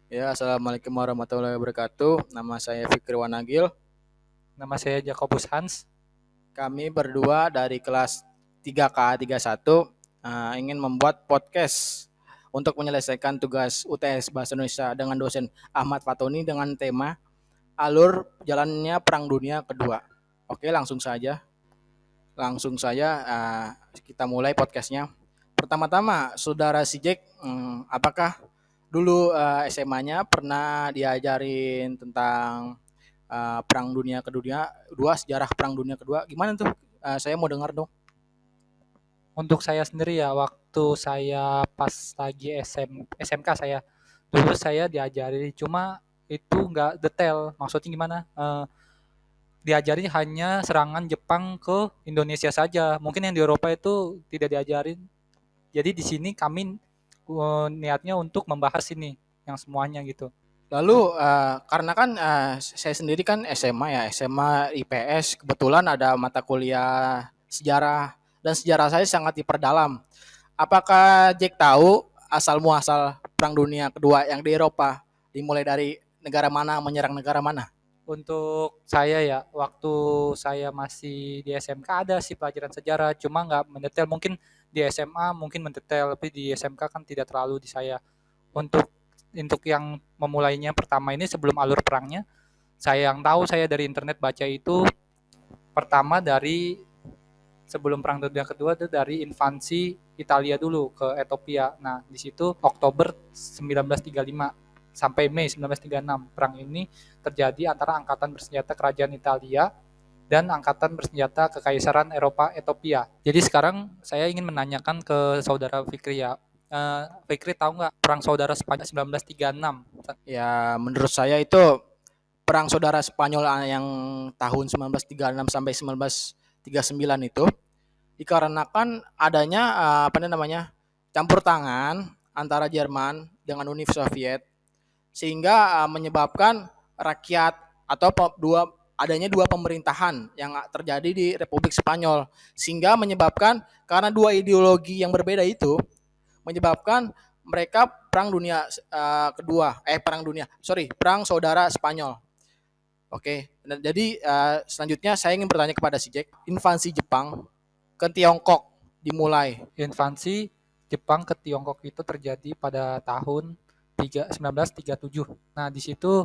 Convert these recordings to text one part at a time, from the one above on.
Ya, Assalamualaikum warahmatullahi wabarakatuh. Nama saya Fikri Wanagil. Nama saya Jakobus Hans. Kami berdua dari kelas 3K31 ingin membuat podcast untuk menyelesaikan tugas UTS Bahasa Indonesia dengan dosen Ahmad Fatoni dengan tema alur jalannya Perang Dunia Kedua. Oke, langsung saja kita mulai podcastnya. Pertama-tama, saudara Sijek, apakah dulu SMA-nya pernah diajarin tentang Perang Dunia Kedua, sejarah Perang Dunia Kedua? Gimana tuh? Saya mau dengar dong. Untuk saya sendiri ya, waktu saya pas lagi SMK saya, dulu saya diajari cuma itu nggak detail. Maksudnya gimana? Diajari hanya serangan Jepang ke Indonesia saja. Mungkin yang di Eropa itu tidak diajarin. Jadi di sini kami niatnya untuk membahas ini yang semuanya gitu. Lalu karena kan saya sendiri kan SMA ya, SMA IPS, kebetulan ada mata kuliah sejarah dan sejarah saya sangat diperdalam. Apakah Jack tahu asal muasal Perang Dunia Kedua yang di Eropa dimulai dari negara mana menyerang negara mana? Untuk saya ya, waktu saya masih di SMK ada sih pelajaran sejarah, cuma nggak mendetail. Mungkin di SMA mungkin mendetail, tapi di SMK kan tidak terlalu di saya. Untuk yang memulainya pertama ini sebelum alur perangnya, saya yang tahu saya dari internet baca itu pertama dari sebelum Perang Dunia Kedua itu dari invasi Italia dulu ke Ethiopia. Nah, di situ Oktober 1935 sampai Mei 1936 perang ini terjadi antara angkatan bersenjata kerajaan Italia dan angkatan bersenjata kekaisaran Eropa Ethiopia. Jadi sekarang saya ingin menanyakan ke saudara Fikri ya. Fikri tahu nggak perang saudara Spanyol 1936? Ya, menurut saya itu perang saudara Spanyol yang tahun 1936 sampai 1939 itu dikarenakan adanya apa namanya campur tangan antara Jerman dengan Uni Soviet sehingga menyebabkan rakyat atau adanya dua pemerintahan yang terjadi di Republik Spanyol sehingga menyebabkan karena dua ideologi yang berbeda itu menyebabkan mereka perang dunia kedua perang saudara Spanyol. Oke, jadi selanjutnya saya ingin bertanya kepada si Jack, invasi Jepang ke Tiongkok dimulai. Invasi Jepang ke Tiongkok itu terjadi pada tahun 1937. Nah, di situ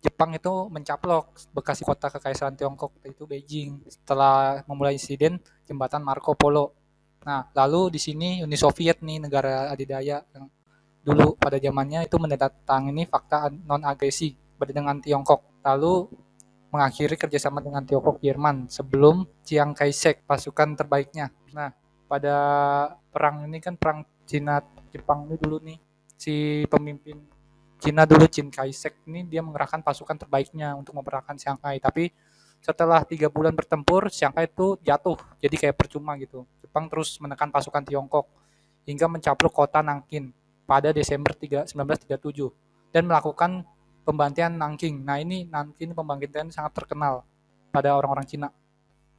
Jepang itu mencaplok bekas kota kekaisaran Tiongkok yaitu Beijing setelah memulai insiden jembatan Marco Polo. Nah, lalu di sini Uni Soviet nih negara adidaya yang dulu pada zamannya itu menandatangani fakta non agresi dengan Tiongkok. Lalu mengakhiri kerjasama dengan Tiongkok Jerman sebelum Chiang Kai-shek pasukan terbaiknya. Nah, pada perang ini kan perang Cina Jepang ini dulu nih si pemimpin Cina dulu Chiang Kai-shek ini dia mengerahkan pasukan terbaiknya untuk memenangkan Shanghai. Tapi setelah 3 bulan bertempur, Shanghai itu jatuh. Jadi kayak percuma gitu. Jepang terus menekan pasukan Tiongkok hingga mencaplok kota Nanking pada Desember 1937 dan melakukan pembantaian Nanking. Nah ini Nanking pembangkitan sangat terkenal pada orang-orang Cina.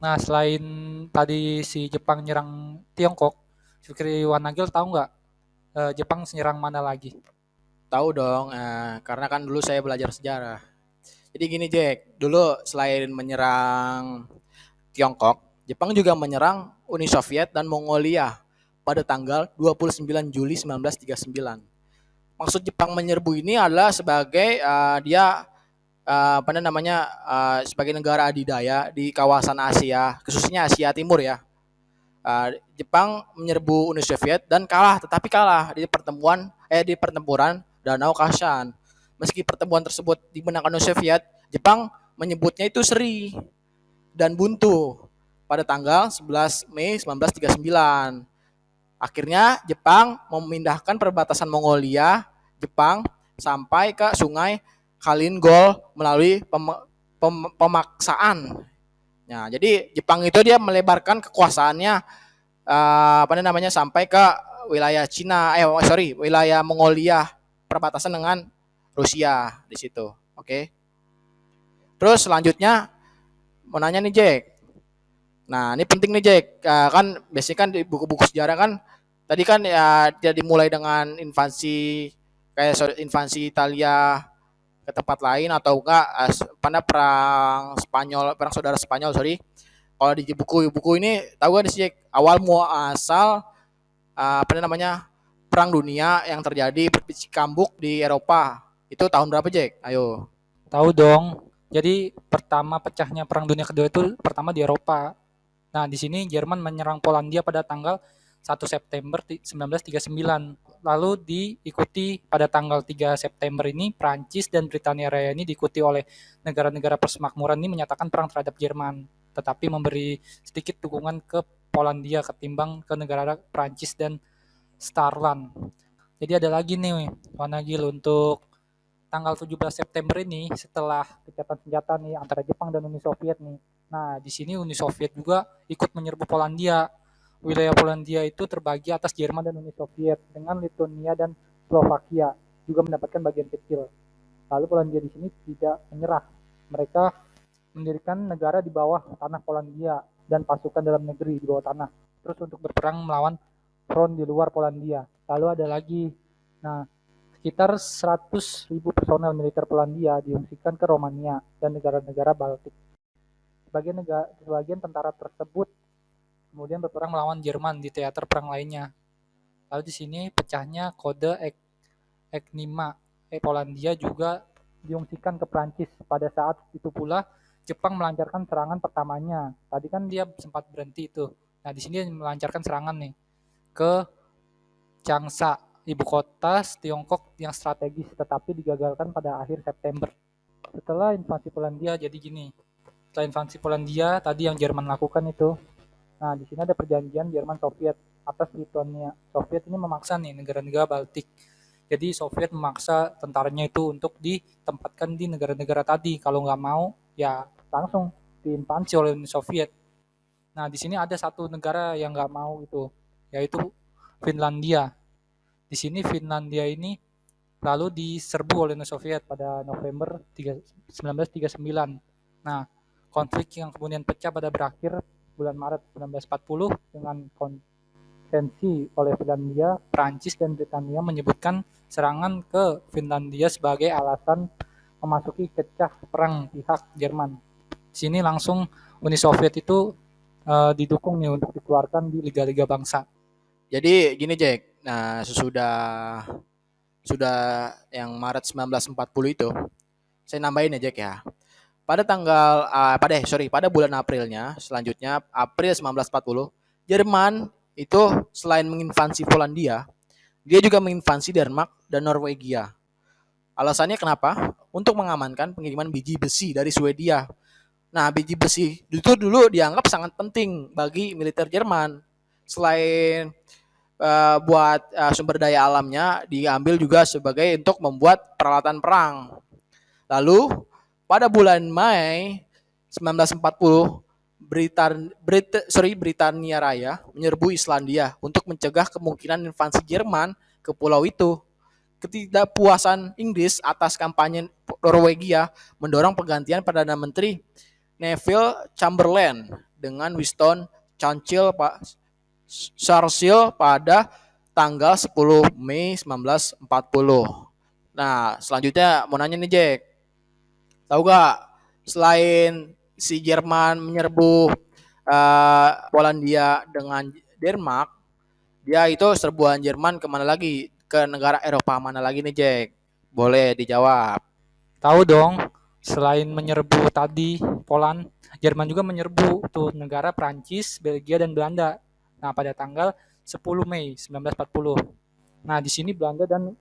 Nah selain tadi si Jepang nyerang Tiongkok, Fikri Wanagil tahu nggak Jepang menyerang mana lagi? Tahu dong, karena kan dulu saya belajar sejarah. Jadi gini Jack, dulu selain menyerang Tiongkok, Jepang juga menyerang Uni Soviet dan Mongolia pada tanggal 29 Juli 1939. Maksud Jepang menyerbu ini adalah sebagai dia apa namanya sebagai negara adidaya di kawasan Asia, khususnya Asia Timur ya. Jepang menyerbu Uni Soviet dan kalah, tetapi kalah di pertempuran Danau Kashan. Meski pertemuan tersebut dimenangkan Uni Soviet, Jepang menyebutnya itu seri dan buntu pada tanggal 11 Mei 1939. Akhirnya Jepang memindahkan perbatasan Mongolia, Jepang sampai ke Sungai Kalingol melalui pemaksaan. Nah, jadi Jepang itu dia melebarkan kekuasaannya apa namanya sampai ke wilayah Cina, wilayah Mongolia perbatasan dengan Rusia di situ. Oke. Terus selanjutnya mau nanya nih Jack. Nah, ini penting nih Jack. Kan biasanya kan di buku-buku sejarah kan tadi kan ya dia dimulai dengan invasi kayak invasi Italia ke tempat lain atau enggak pada perang saudara Spanyol, sorry. Kalau di buku-buku ini tahu gak sih awal muasal apa namanya perang dunia yang terjadi berkecamuk di Eropa itu tahun berapa Jack? Ayo. Tahu dong. Jadi pertama pecahnya Perang Dunia Kedua itu pertama di Eropa. Nah, di sini Jerman menyerang Polandia pada tanggal 1 September 1939. Lalu diikuti pada tanggal 3 September ini Prancis dan Britania Raya ini diikuti oleh negara-negara persemakmuran ini menyatakan perang terhadap Jerman, tetapi memberi sedikit dukungan ke Polandia ketimbang ke negara Prancis dan Starland. Jadi ada lagi nih Wanagil untuk tanggal 17 September ini setelah gencatan senjata nih antara Jepang dan Uni Soviet nih. Nah, di sini Uni Soviet juga ikut menyerbu Polandia. Wilayah Polandia itu terbagi atas Jerman dan Uni Soviet dengan Lithuania dan Slovakia juga mendapatkan bagian kecil. Lalu Polandia di sini tidak menyerah. Mereka mendirikan negara di bawah tanah Polandia dan pasukan dalam negeri di bawah tanah. Terus untuk berperang melawan front di luar Polandia. Lalu ada lagi, nah sekitar 100.000 personel militer Polandia diungsikan ke Romania dan negara-negara Baltik. Sebagian tentara tersebut kemudian berperang melawan Jerman di teater perang lainnya. Lalu di sini pecahnya kode Enigma. Polandia juga diungsikan ke Prancis. Pada saat itu pula Jepang melancarkan serangan pertamanya. Tadi kan dia sempat berhenti itu. Nah, di sini melancarkan serangan nih ke Changsha, ibu kota Tiongkok yang strategis, tetapi digagalkan pada akhir September. Setelah invasi Polandia jadi gini. Setelah invasi Polandia tadi yang Jerman lakukan itu. Nah, di sini ada perjanjian Jerman Soviet atas Lithuania. Soviet ini memaksa nih negara-negara Baltik. Jadi Soviet memaksa tentaranya itu untuk ditempatkan di negara-negara tadi. Kalau nggak mau, ya langsung diinvasi oleh Uni Soviet. Nah, di sini ada satu negara yang nggak mau itu, yaitu Finlandia. Di sini Finlandia ini lalu diserbu oleh Uni Soviet pada November 1939. Nah, konflik yang kemudian pecah pada berakhir bulan Maret 1940 dengan konvensi oleh Finlandia, Prancis dan Britania menyebutkan serangan ke Finlandia sebagai alasan memasuki kecah perang pihak Jerman. Di sini langsung Uni Soviet itu didukung nih untuk dikeluarkan di liga-liga bangsa. Jadi gini Jack. Nah, sudah yang Maret 1940 itu, saya nambahin ya Jack ya. Pada bulan Aprilnya, selanjutnya April 1940, Jerman itu selain menginvasi Polandia, dia juga menginvasi Denmark dan Norwegia. Alasannya kenapa? Untuk mengamankan pengiriman biji besi dari Swedia. Nah, biji besi itu dulu dianggap sangat penting bagi militer Jerman. Selain buat sumber daya alamnya, diambil juga sebagai untuk membuat peralatan perang. Lalu pada bulan Mei 1940, Britania Raya menyerbu Islandia untuk mencegah kemungkinan invasi Jerman ke pulau itu. Ketidakpuasan Inggris atas kampanye Norwegia mendorong pergantian Perdana Menteri Neville Chamberlain dengan Winston Churchill pada tanggal 10 Mei 1940. Nah, selanjutnya mau nanya nih Jack. Tahu gak selain si Jerman menyerbu Polandia dengan Denmark, dia itu serbuan Jerman kemana lagi? Ke negara Eropa mana lagi nih Jack? Boleh dijawab. Tahu dong, selain menyerbu tadi Poland, Jerman juga menyerbu tuh negara Prancis, Belgia dan Belanda. Nah, pada tanggal 10 Mei 1940. Nah, di sini Belanda dan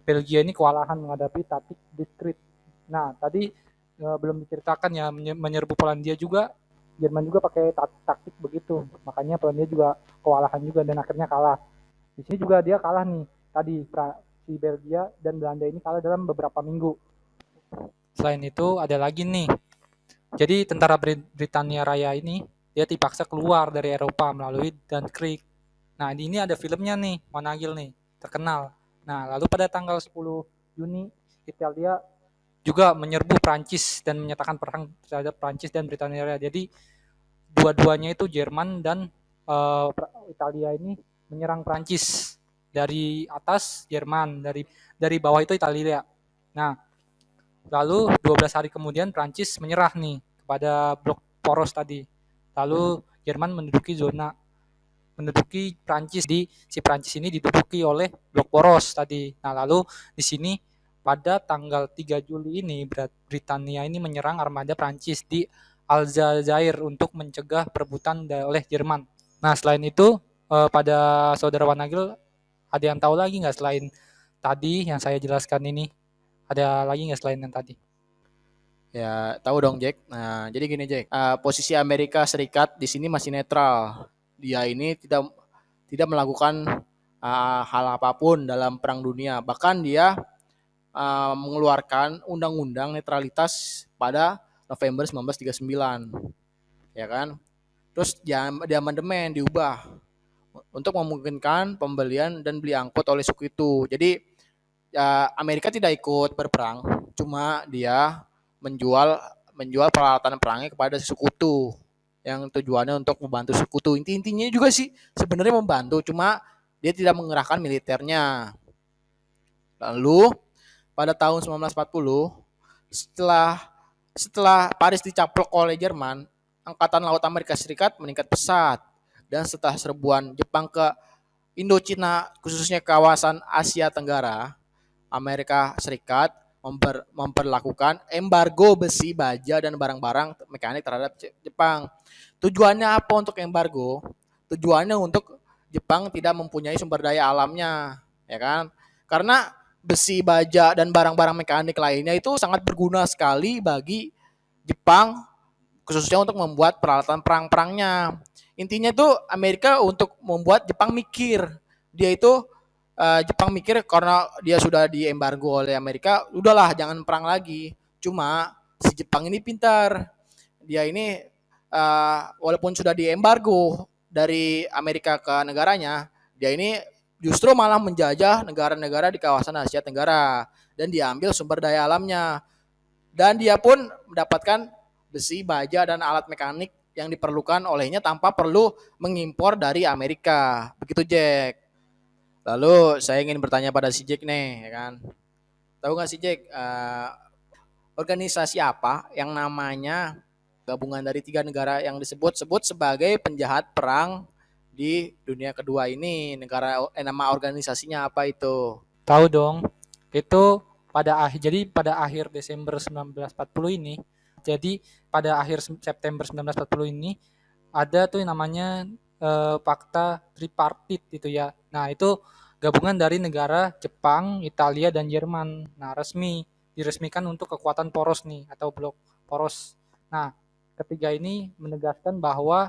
Belgia ini kewalahan menghadapi taktik Blitzkrieg. Nah, tadi belum diceritakan ya menyerbu Polandia juga Jerman juga pakai taktik begitu. Makanya Polandia juga kewalahan juga dan akhirnya kalah. Di sini juga dia kalah nih. Tadi si Belgia dan Belanda ini kalah dalam beberapa minggu. Selain itu ada lagi nih. Jadi tentara Britania Raya ini dia dipaksa keluar dari Eropa melalui Dunkirk. Nah, ini ada filmnya nih, Wanagil nih, terkenal. Nah, lalu pada tanggal 10 Juni Italia juga menyerbu Prancis dan menyatakan perang terhadap Prancis dan Britania Raya. Jadi dua-duanya itu Jerman dan Italia ini menyerang Prancis. dari atas Jerman, dari bawah itu Italia. Nah, lalu 12 hari kemudian Prancis menyerah nih kepada blok poros tadi. Lalu Jerman menduduki Prancis, si Prancis ini diduduki oleh blok poros tadi. Nah, lalu di sini pada tanggal 3 Juli ini Britania ini menyerang armada Prancis di Aljazair untuk mencegah perebutan oleh Jerman. Nah, selain itu pada saudara Wanagil ada yang tahu lagi nggak selain tadi yang saya jelaskan ini? Ada lagi nggak selain yang tadi? Ya, tahu dong Jack. Nah, jadi gini Jack, posisi Amerika Serikat di sini masih netral. Dia ini tidak melakukan hal apapun dalam perang dunia. Bahkan dia mengeluarkan undang-undang netralitas pada November 1939, ya kan? Terus di amandemen diubah untuk memungkinkan pembelian dan beli angkut oleh suku itu. Jadi Amerika tidak ikut berperang, cuma dia menjual menjual peralatan perangnya kepada sekutu yang tujuannya untuk membantu sekutu. Intinya juga sih sebenarnya membantu, cuma dia tidak mengerahkan militernya. Lalu pada tahun 1940 setelah setelah Paris dicaplok oleh Jerman, Angkatan Laut Amerika Serikat meningkat pesat dan setelah serbuan Jepang ke Indochina khususnya kawasan Asia Tenggara, Amerika Serikat memperlakukan embargo besi, baja, dan barang-barang mekanik terhadap Jepang. Tujuannya apa untuk embargo? Tujuannya untuk Jepang tidak mempunyai sumber daya alamnya, ya kan? Karena besi, baja, dan barang-barang mekanik lainnya itu sangat berguna sekali bagi Jepang, khususnya untuk membuat peralatan perang-perangnya. Intinya itu Amerika untuk membuat Jepang mikir. Dia itu Jepang mikir karena dia sudah diembargo oleh Amerika, udahlah jangan perang lagi. Cuma si Jepang ini pintar. Dia ini walaupun sudah diembargo dari Amerika ke negaranya, dia ini justru malah menjajah negara-negara di kawasan Asia Tenggara dan diambil sumber daya alamnya. Dan dia pun mendapatkan besi, baja, dan alat mekanik yang diperlukan olehnya tanpa perlu mengimpor dari Amerika. Begitu Jack. Lalu saya ingin bertanya pada si Jack nih, ya kan? Tahu nggak si Jack, organisasi apa yang namanya gabungan dari 3 negara yang disebut-sebut sebagai penjahat perang di dunia kedua ini? Nama organisasinya apa itu? Tahu dong. Itu pada akhir Desember 1940 ini, jadi pada akhir September 1940 ini ada tuh yang namanya Fakta Tripartit itu ya. Nah, itu gabungan dari negara Jepang, Italia, dan Jerman. Nah, diresmikan untuk kekuatan poros nih atau blok poros. Nah, ketiga ini menegaskan bahwa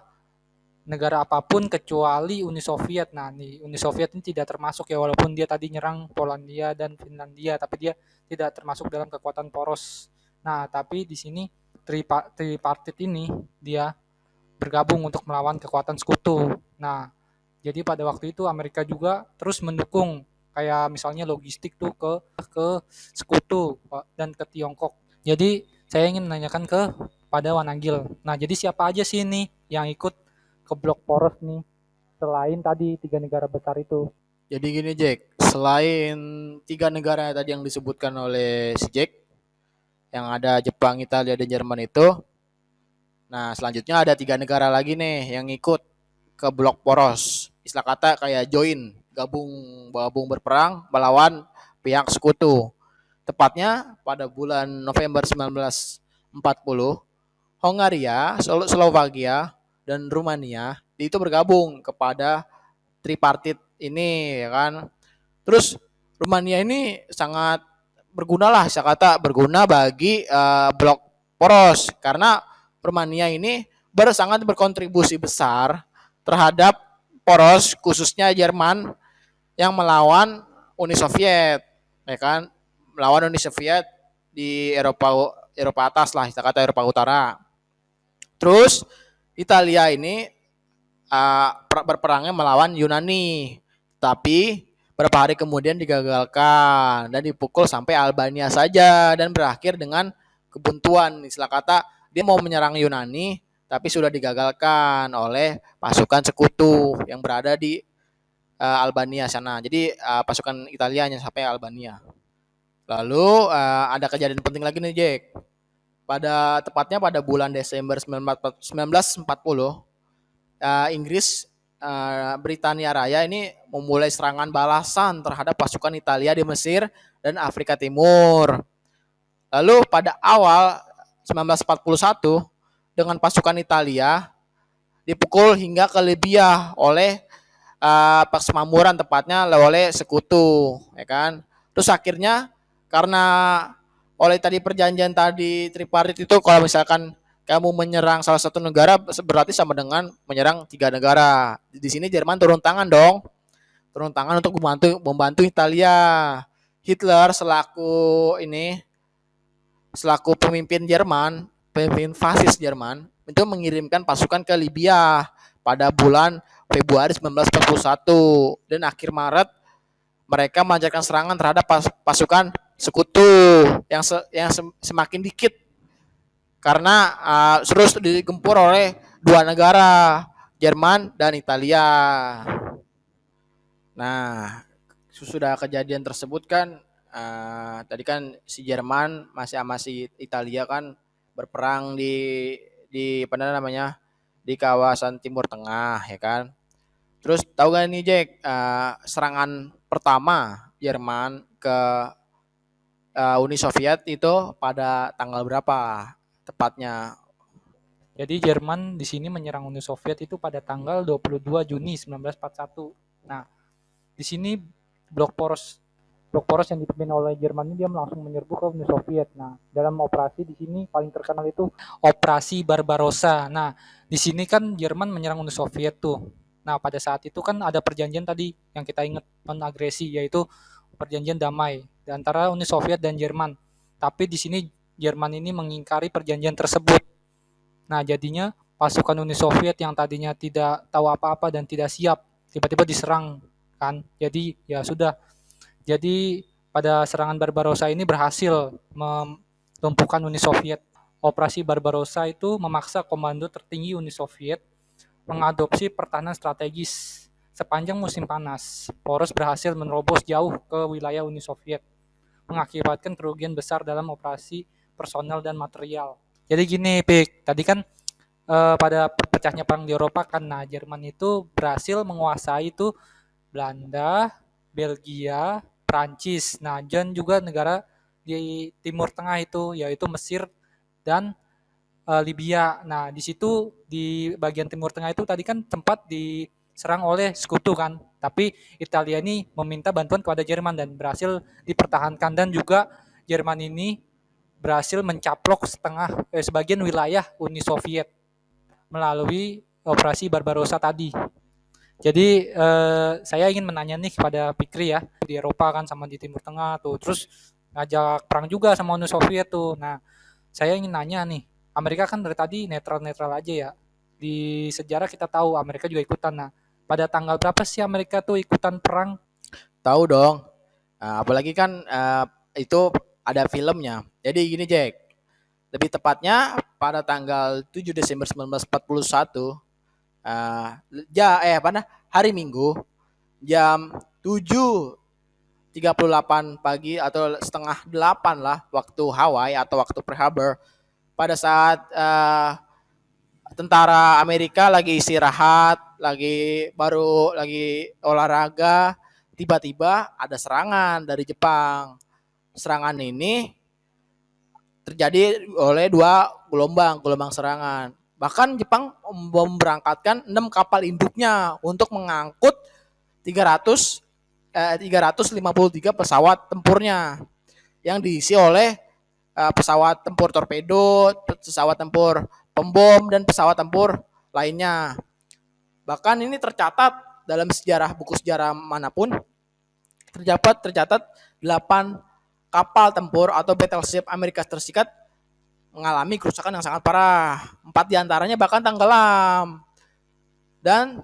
negara apapun kecuali Uni Soviet. Nah, nih Uni Soviet ini tidak termasuk ya, walaupun dia tadi nyerang Polandia dan Finlandia, tapi dia tidak termasuk dalam kekuatan poros. Nah, tapi di sini tripartit ini dia bergabung untuk melawan kekuatan sekutu. Nah, jadi pada waktu itu Amerika juga terus mendukung kayak misalnya logistik tuh ke sekutu dan ke Tiongkok. Jadi saya ingin menanyakan pada Wanagil. Nah, jadi siapa aja sih ini yang ikut ke blok poros nih selain tadi 3 negara besar itu? Jadi gini Jack, selain 3 negara tadi yang disebutkan oleh si Jack, yang ada Jepang, Italia, dan Jerman itu, nah selanjutnya ada 3 negara lagi nih yang ikut ke blok poros. Istilah kata kayak join, gabung gabung berperang melawan pihak sekutu. Tepatnya pada bulan November 1940, Hongaria, Slovakia, dan Rumania itu bergabung kepada tripartit ini, ya kan. Terus Rumania ini sangat berguna lah, saya kata berguna bagi blok poros karena Rumania ini sangat berkontribusi besar terhadap poros khususnya Jerman yang melawan Uni Soviet, ya kan, melawan Uni Soviet di Eropa atas lah, kita kata Eropa Utara. Terus Italia ini berperangnya melawan Yunani, tapi beberapa hari kemudian digagalkan dan dipukul sampai Albania saja dan berakhir dengan kebuntuan. Istilah kata dia mau menyerang Yunani tapi sudah digagalkan oleh pasukan sekutu yang berada di Albania sana. Jadi pasukan Italia hanya sampai Albania. Lalu ada kejadian penting lagi nih Jack. Tepatnya pada bulan Desember 1940, Inggris Britania Raya ini memulai serangan balasan terhadap pasukan Italia di Mesir dan Afrika Timur. Lalu pada awal 1941 dengan pasukan Italia dipukul hingga ke Libya oleh persemakmuran, tepatnya oleh sekutu, ya kan. Terus akhirnya karena oleh tadi perjanjian tadi tripartit itu, kalau misalkan kamu menyerang salah satu negara berarti sama dengan menyerang 3 negara. Di sini Jerman turun tangan dong, turun tangan untuk membantu Italia. Hitler selaku pemimpin Jerman, pemimpin fasis Jerman, itu mengirimkan pasukan ke Libya pada bulan Februari 1941, dan akhir Maret mereka melancarkan serangan terhadap pasukan sekutu yang semakin dikit karena terus digempur oleh 2 negara, Jerman dan Italia. Nah, sesudah kejadian tersebut kan tadi kan si Jerman masih Italia kan berperang di apa namanya, di kawasan Timur Tengah, ya kan. Terus tahu gak nih Jack, serangan pertama Jerman ke Uni Soviet itu pada tanggal berapa tepatnya? Jadi Jerman di sini menyerang Uni Soviet itu pada tanggal 22 Juni 1941. Nah, di sini blok poros yang dipimpin oleh Jerman ini dia langsung menyerbu ke Uni Soviet. Nah, dalam operasi di sini paling terkenal itu Operasi Barbarossa. Nah, di sini kan Jerman menyerang Uni Soviet tuh. Nah, pada saat itu kan ada perjanjian tadi yang kita ingat non-agresi, yaitu perjanjian damai di antara Uni Soviet dan Jerman. Tapi di sini Jerman ini mengingkari perjanjian tersebut. Nah, jadinya pasukan Uni Soviet yang tadinya tidak tahu apa-apa dan tidak siap, tiba-tiba diserang kan. Jadi ya sudah. Jadi pada serangan Barbarossa ini berhasil melumpuhkan Uni Soviet. Operasi Barbarossa itu memaksa komando tertinggi Uni Soviet mengadopsi pertahanan strategis sepanjang musim panas. Poros berhasil menerobos jauh ke wilayah Uni Soviet, mengakibatkan kerugian besar dalam operasi personel dan material. Jadi gini, Pik, tadi kan pada pecahnya perang di Eropa kan, nah Jerman itu berhasil menguasai itu Belanda, Belgia, Prancis, nah dan juga negara di Timur Tengah itu yaitu Mesir dan Libya. Nah di situ di bagian Timur Tengah itu tadi kan tempat diserang oleh sekutu kan, tapi Italia ini meminta bantuan kepada Jerman dan berhasil dipertahankan, dan juga Jerman ini berhasil mencaplok sebagian wilayah Uni Soviet melalui operasi Barbarossa tadi. Jadi saya ingin menanya nih kepada Fikri ya, di Eropa kan sama di Timur Tengah tuh, terus ngajak perang juga sama Uni Soviet tuh. Nah, saya ingin nanya nih, Amerika kan dari tadi netral-netral aja ya. Di sejarah kita tahu Amerika juga ikutan. Nah, pada tanggal berapa sih Amerika tuh ikutan perang? Tahu dong. Apalagi kan itu ada filmnya. Jadi gini Jack, lebih tepatnya pada tanggal 7 Desember 1941, hari Minggu jam 7:38 pagi atau setengah 8 lah waktu Hawaii atau waktu pre-harbor, pada saat tentara Amerika lagi istirahat, lagi olahraga, tiba-tiba ada serangan dari Jepang. Serangan ini terjadi oleh gelombang serangan. Bahkan Jepang memberangkatkan 6 kapal induknya untuk mengangkut 353 pesawat tempurnya yang diisi oleh pesawat tempur torpedo, pesawat tempur pembom, dan pesawat tempur lainnya. Bahkan ini tercatat dalam buku sejarah manapun, tercatat 8 kapal tempur atau battleship Amerika Serikat mengalami kerusakan yang sangat parah. 4 diantaranya bahkan tenggelam. Dan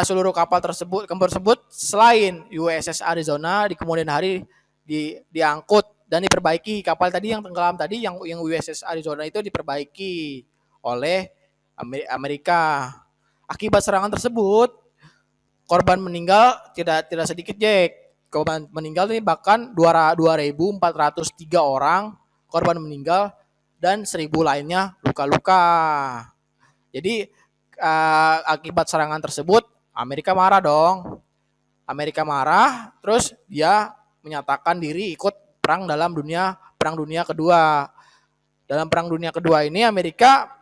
seluruh kapal tersebut selain USS Arizona di kemudian hari diangkut dan diperbaiki. Kapal tadi yang tenggelam tadi, yang USS Arizona itu diperbaiki oleh Amerika. Akibat serangan tersebut, korban meninggal tidak tidak sedikit, Jack. Korban meninggal ini bahkan 2.403 orang korban meninggal dan 1.000 lainnya luka-luka. Jadi akibat serangan tersebut Amerika marah dong. Amerika marah, terus dia menyatakan diri ikut perang dunia kedua. Dalam perang dunia kedua ini Amerika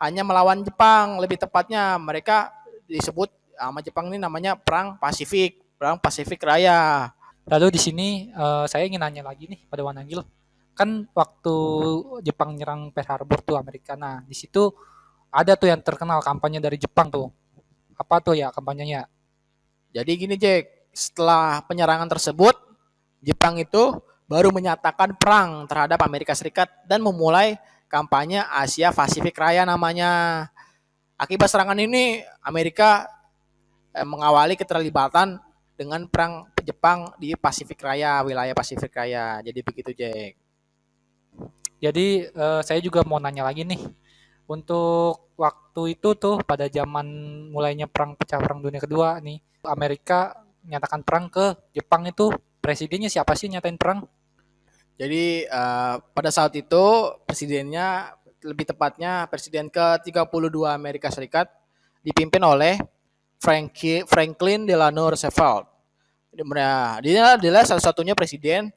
hanya melawan Jepang, lebih tepatnya mereka disebut sama Jepang ini namanya Perang Pasifik Raya. Lalu di sini saya ingin nanya lagi nih pada Wanagil. Kan waktu Jepang nyerang Pearl Harbor tuh Amerika. Nah, di situ ada tuh yang terkenal kampanye dari Jepang tuh. Apa tuh ya kampanyenya? Jadi gini Jack, setelah penyerangan tersebut, Jepang itu baru menyatakan perang terhadap Amerika Serikat dan memulai kampanye Asia Pasifik Raya namanya. Akibat serangan ini, Amerika mengawali keterlibatan dengan perang Jepang di Pasifik Raya, wilayah Pasifik Raya. Jadi begitu, Jack. Jadi saya juga mau nanya lagi nih. Untuk waktu itu tuh pada zaman mulainya perang dunia kedua nih, Amerika menyatakan perang ke Jepang itu presidennya siapa sih nyatain perang? Jadi pada saat itu presidennya lebih tepatnya Presiden ke-32 Amerika Serikat dipimpin oleh Franklin Delano Roosevelt. Dia adalah salah satunya presiden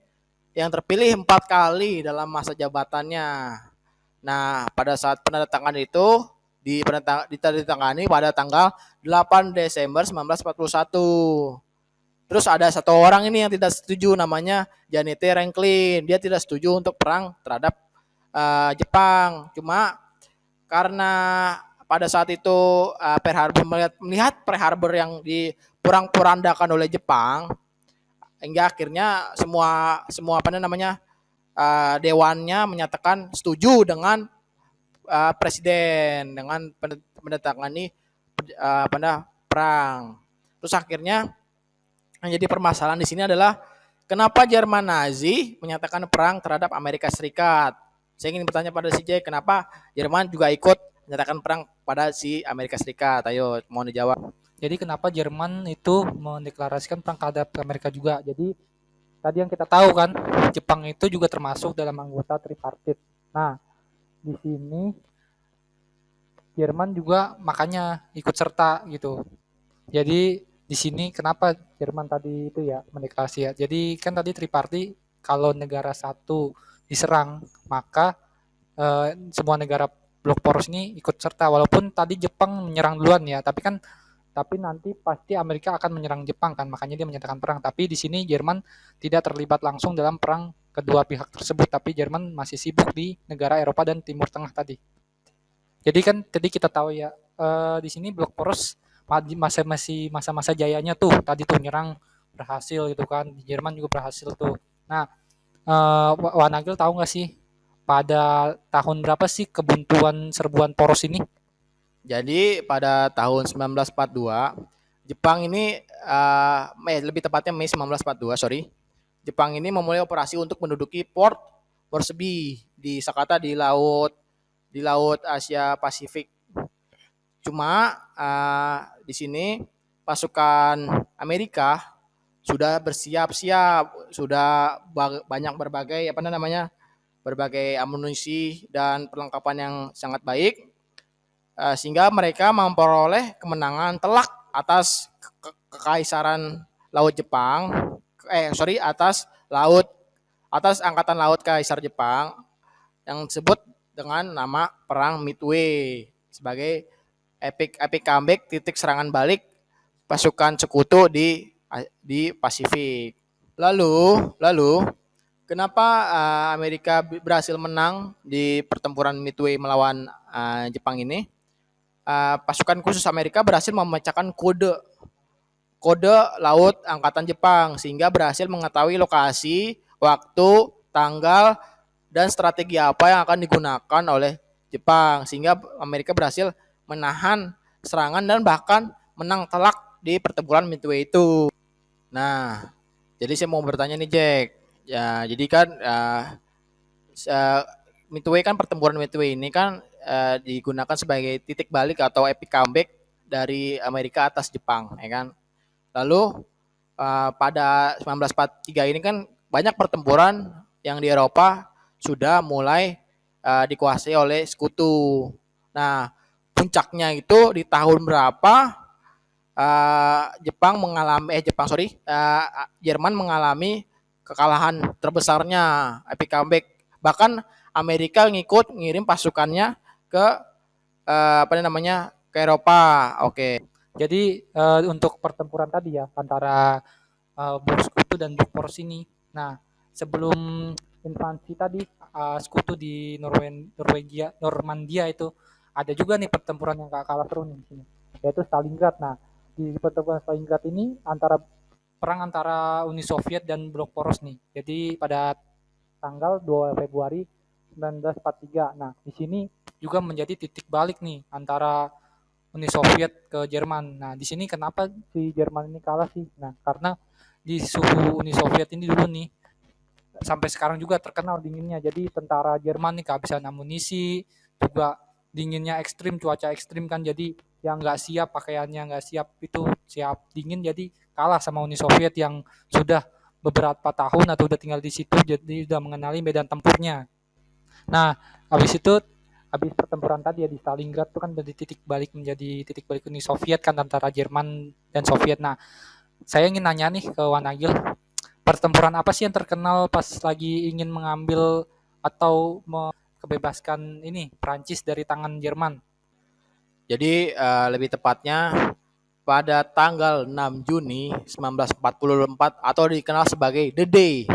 yang terpilih 4 kali dalam masa jabatannya. Nah, pada saat penandatangan itu ditandatangani pada tanggal 8 Desember 1941. Terus ada satu orang ini yang tidak setuju namanya Janet Franklin. Dia tidak setuju untuk perang terhadap Jepang. Cuma karena pada saat itu Pearl Harbor melihat Pearl Harbor yang dipurang-purandakan oleh Jepang, hingga akhirnya semua apa namanya dewannya menyatakan setuju dengan presiden dengan menandatangani perang. Terus akhirnya yang jadi permasalahan di sini adalah kenapa Jerman Nazi menyatakan perang terhadap Amerika Serikat. Saya ingin bertanya pada si J, kenapa Jerman juga ikut menyatakan perang pada si Amerika Serikat? Ayo, mohon dijawab. Jadi kenapa Jerman itu mendeklarasikan perang terhadap Amerika juga? Jadi tadi yang kita tahu kan, Jepang itu juga termasuk dalam anggota tripartit. Nah, di sini Jerman juga makanya ikut serta gitu. Jadi di sini kenapa Jerman tadi itu ya mendeklarasi ya. Jadi kan tadi tripartit kalau negara satu diserang maka semua negara blok poros ini ikut serta walaupun tadi Jepang menyerang duluan ya, tapi nanti pasti Amerika akan menyerang Jepang kan, makanya dia menyatakan perang. Tapi di sini Jerman tidak terlibat langsung dalam perang kedua pihak tersebut, tapi Jerman masih sibuk di negara Eropa dan Timur Tengah tadi. Jadi kan tadi kita tahu ya di sini blok poros masih masa-masa jayanya tuh tadi tuh nyerang berhasil gitu kan, di Jerman juga berhasil tuh. Nah, Wanagil tahu nggak sih pada tahun berapa sih kebuntuan serbuan poros ini? Jadi pada tahun 1942, Jepang ini lebih tepatnya Mei 1942, sorry. Jepang ini memulai operasi untuk menduduki Port Moresby di Sakata di laut Asia Pasifik. Cuma di sini pasukan Amerika sudah bersiap-siap, sudah banyak berbagai amunisi dan perlengkapan yang sangat baik, sehingga mereka memperoleh kemenangan telak atas kekaisaran laut Jepang, atas angkatan laut Kaisar Jepang yang disebut dengan nama Perang Midway sebagai epic comeback, titik serangan balik pasukan sekutu di Pasifik. Lalu kenapa Amerika berhasil menang di pertempuran Midway melawan Jepang ini? Pasukan khusus Amerika berhasil memecahkan kode laut angkatan Jepang sehingga berhasil mengetahui lokasi, waktu, tanggal, dan strategi apa yang akan digunakan oleh Jepang sehingga Amerika berhasil menahan serangan dan bahkan menang telak di pertempuran Midway itu. Nah, jadi saya mau bertanya nih Jack. Ya, jadi kan pertempuran Midway ini kan digunakan sebagai titik balik atau epic comeback dari Amerika atas Jepang, ya kan? Lalu pada 1943 ini kan banyak pertempuran yang di Eropa sudah mulai dikuasai oleh sekutu. Nah, puncaknya itu di tahun berapa Jerman mengalami kekalahan terbesarnya, epic comeback. Bahkan Amerika ngikut ngirim pasukannya ke ke Eropa. Oke. Jadi untuk pertempuran tadi ya antara bersekutu dan berporos ini. Nah, sebelum invasi tadi sekutu di Normandia itu ada juga nih pertempuran yang gak kalah seru nih di sini, yaitu Stalingrad. Nah, di pertempuran Stalingrad ini perang antara Uni Soviet dan blok poros nih. Jadi pada tanggal 2 Februari 1943. Nah, di sini juga menjadi titik balik nih antara Uni Soviet ke Jerman. Nah, di sini kenapa si Jerman ini kalah sih? Nah, karena di suhu Uni Soviet ini dulu nih sampai sekarang juga terkenal dinginnya. Jadi tentara Jerman nih kehabisan amunisi, juga dinginnya ekstrim, cuaca ekstrim kan. Jadi yang nggak siap pakaiannya nggak siap itu siap dingin jadi kalah sama Uni Soviet yang sudah beberapa tahun atau udah tinggal di situ jadi udah mengenali medan tempurnya. Nah, habis pertempuran tadi ya di Stalingrad itu kan menjadi titik balik Uni Soviet kan antara Jerman dan Soviet. Nah, saya ingin nanya nih ke Wanagil, pertempuran apa sih yang terkenal pas lagi ingin mengambil atau kebebaskan ini Prancis dari tangan Jerman? Jadi lebih tepatnya pada tanggal 6 Juni 1944 atau dikenal sebagai The Day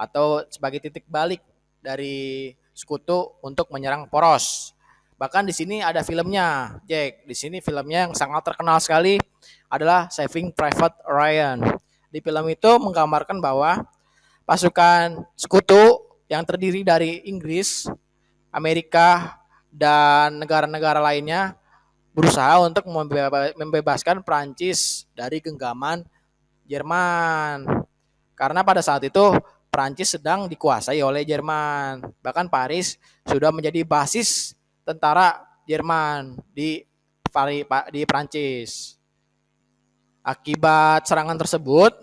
atau sebagai titik balik dari sekutu untuk menyerang poros. Bahkan di sini ada filmnya, Jack. Di sini filmnya yang sangat terkenal sekali adalah Saving Private Ryan. Di film itu menggambarkan bahwa pasukan sekutu yang terdiri dari Inggris, Amerika, dan negara-negara lainnya berusaha untuk membebaskan Prancis dari genggaman Jerman. Karena pada saat itu Prancis sedang dikuasai oleh Jerman. Bahkan Paris sudah menjadi basis tentara Jerman di Prancis. Akibat serangan tersebut,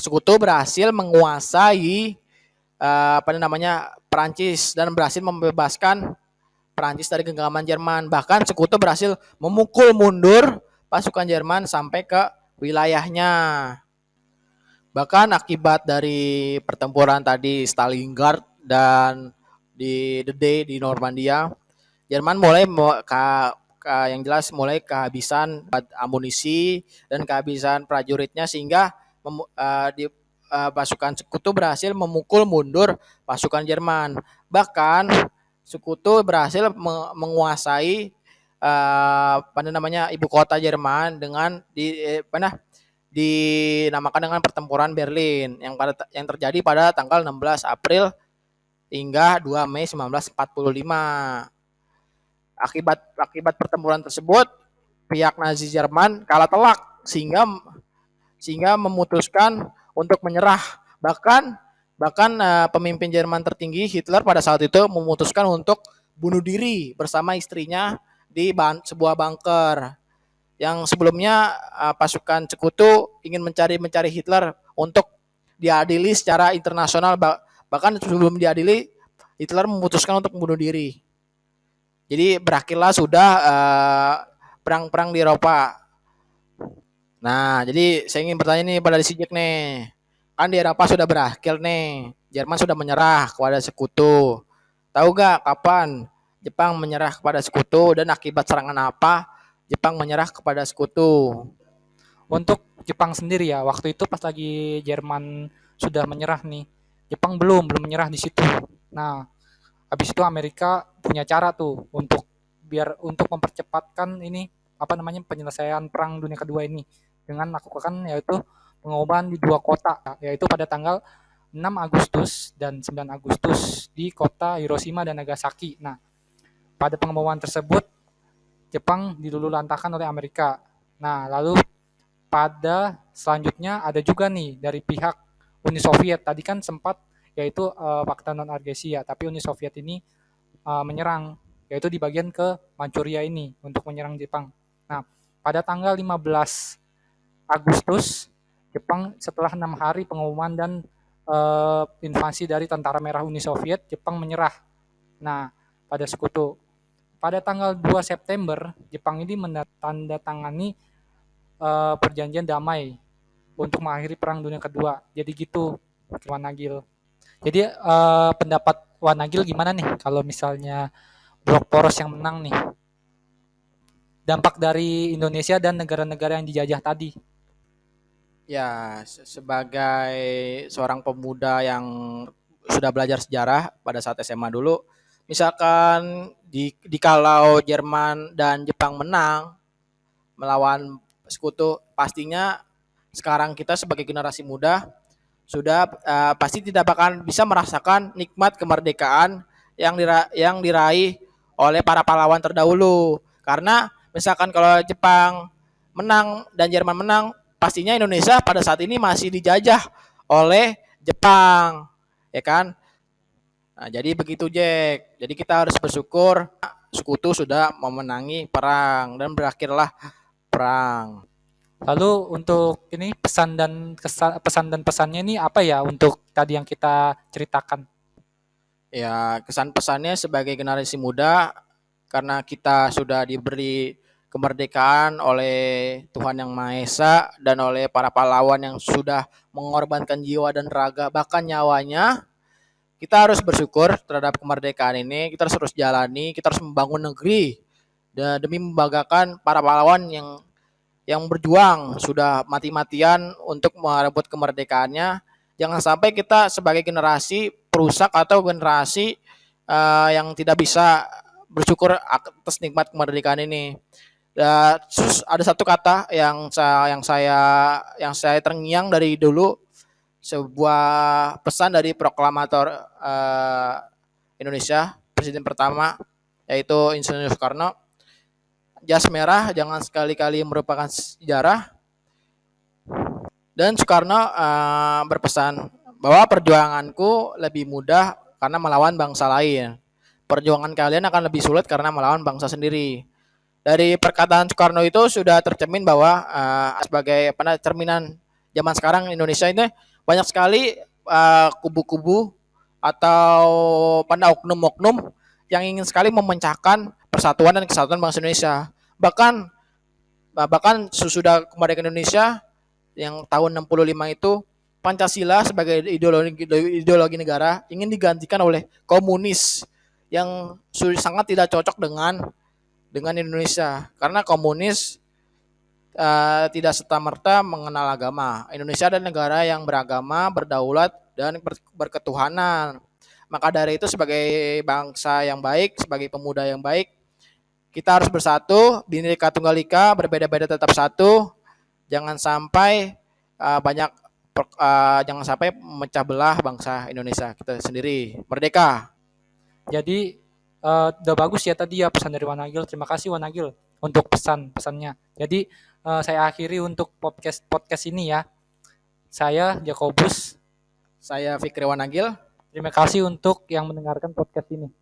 sekutu berhasil menguasai Prancis dan berhasil membebaskan Prancis dari genggaman Jerman. Bahkan sekutu berhasil memukul mundur pasukan Jerman sampai ke wilayahnya. Bahkan akibat dari pertempuran tadi Stalingrad dan di The Day di Normandia, Jerman yang jelas mulai kehabisan amunisi dan kehabisan prajuritnya sehingga pasukan sekutu berhasil memukul mundur pasukan Jerman. Bahkan sekutu berhasil menguasai ibu kota Jerman dengan dinamakan dengan pertempuran Berlin yang terjadi pada tanggal 16 April hingga 2 Mei 1945. Akibat pertempuran tersebut, pihak Nazi Jerman kalah telak sehingga memutuskan untuk menyerah. Bahkan pemimpin Jerman tertinggi Hitler pada saat itu memutuskan untuk bunuh diri bersama istrinya di sebuah bunker. Yang sebelumnya pasukan sekutu ingin mencari Hitler untuk diadili secara internasional. Bahkan sebelum diadili, Hitler memutuskan untuk membunuh diri. Jadi berakhirlah sudah perang-perang di Eropa. Nah, jadi saya ingin bertanya nih pada Sijek nih. Kan di Eropa sudah berakhir nih. Jerman sudah menyerah kepada sekutu. Tahu gak kapan Jepang menyerah kepada sekutu dan akibat serangan apa Jepang menyerah kepada sekutu? Untuk Jepang sendiri ya, waktu itu pas lagi Jerman sudah menyerah nih, Jepang belum menyerah di situ. Nah, habis itu Amerika punya cara tuh untuk mempercepatkan ini penyelesaian perang dunia kedua ini dengan melakukan yaitu pengobahan di dua kota, yaitu pada tanggal 6 Agustus dan 9 Agustus di kota Hiroshima dan Nagasaki. Nah, pada pengeboman tersebut Jepang diluluhlantahkan oleh Amerika. Nah, lalu pada selanjutnya ada juga nih dari pihak Uni Soviet. Tadi kan sempat yaitu fakta non agresia, tapi Uni Soviet ini menyerang yaitu di bagian ke Manchuria ini untuk menyerang Jepang. Nah, pada tanggal 15 Agustus, Jepang setelah 6 hari pengumuman dan invasi dari tentara merah Uni Soviet, Jepang menyerah. Nah, pada sekutu. Pada tanggal 2 September, Jepang ini menandatangani perjanjian damai untuk mengakhiri Perang Dunia Kedua. Jadi gitu, Wanagil. Jadi pendapat Wanagil gimana nih kalau misalnya blok poros yang menang nih? Dampak dari Indonesia dan negara-negara yang dijajah tadi. Ya, sebagai seorang pemuda yang sudah belajar sejarah pada saat SMA dulu, misalkan kalau Jerman dan Jepang menang melawan sekutu, pastinya sekarang kita sebagai generasi muda sudah pasti tidak akan bisa merasakan nikmat kemerdekaan yang diraih oleh para pahlawan terdahulu. Karena misalkan kalau Jepang menang dan Jerman menang, pastinya Indonesia pada saat ini masih dijajah oleh Jepang, ya kan? Nah, jadi begitu Jack. Jadi kita harus bersyukur sekutu sudah memenangi perang dan berakhirlah perang. Lalu untuk ini pesan dan pesannya ini apa ya untuk tadi yang kita ceritakan? Ya, kesan pesannya sebagai generasi muda karena kita sudah diberi kemerdekaan oleh Tuhan Yang Maha Esa dan oleh para pahlawan yang sudah mengorbankan jiwa dan raga bahkan nyawanya, kita harus bersyukur terhadap kemerdekaan ini. Kita harus terus jalani, kita harus membangun negeri dan demi membanggakan para pahlawan yang berjuang sudah mati-matian untuk merebut kemerdekaannya. Jangan sampai kita sebagai generasi perusak atau generasi yang tidak bisa bersyukur atas nikmat kemerdekaan ini. Terus ada satu kata yang saya terngiang dari dulu, sebuah pesan dari proklamator Indonesia, presiden pertama, yaitu Insinyur Soekarno. Jas merah jangan sekali-kali merupakan sejarah. Dan Soekarno berpesan bahwa perjuanganku lebih mudah karena melawan bangsa lain. Perjuangan kalian akan lebih sulit karena melawan bangsa sendiri. Dari perkataan Soekarno itu sudah tercermin bahwa sebagai cerminan zaman sekarang Indonesia ini banyak sekali kubu-kubu atau pada oknum-oknum yang ingin sekali memecahkan persatuan dan kesatuan bangsa Indonesia. Bahkan sesudah kemerdekaan Indonesia yang tahun 65 itu, Pancasila sebagai ideologi negara ingin digantikan oleh komunis yang sangat tidak cocok dengan Indonesia karena komunis tidak serta-merta mengenal agama. Indonesia adalah negara yang beragama, berdaulat dan berketuhanan. Maka dari itu sebagai bangsa yang baik, sebagai pemuda yang baik, kita harus bersatu, Bhinneka Tunggal Ika, berbeda-beda tetap satu. Jangan sampai jangan sampai memecah belah bangsa Indonesia kita sendiri. Merdeka. Jadi udah bagus ya tadi ya pesan dari Wanagil. Terima kasih Wanagil untuk pesannya. Jadi saya akhiri untuk podcast ini ya. Saya Jakobus. Saya Fikri Wanagil. Terima kasih untuk yang mendengarkan podcast ini.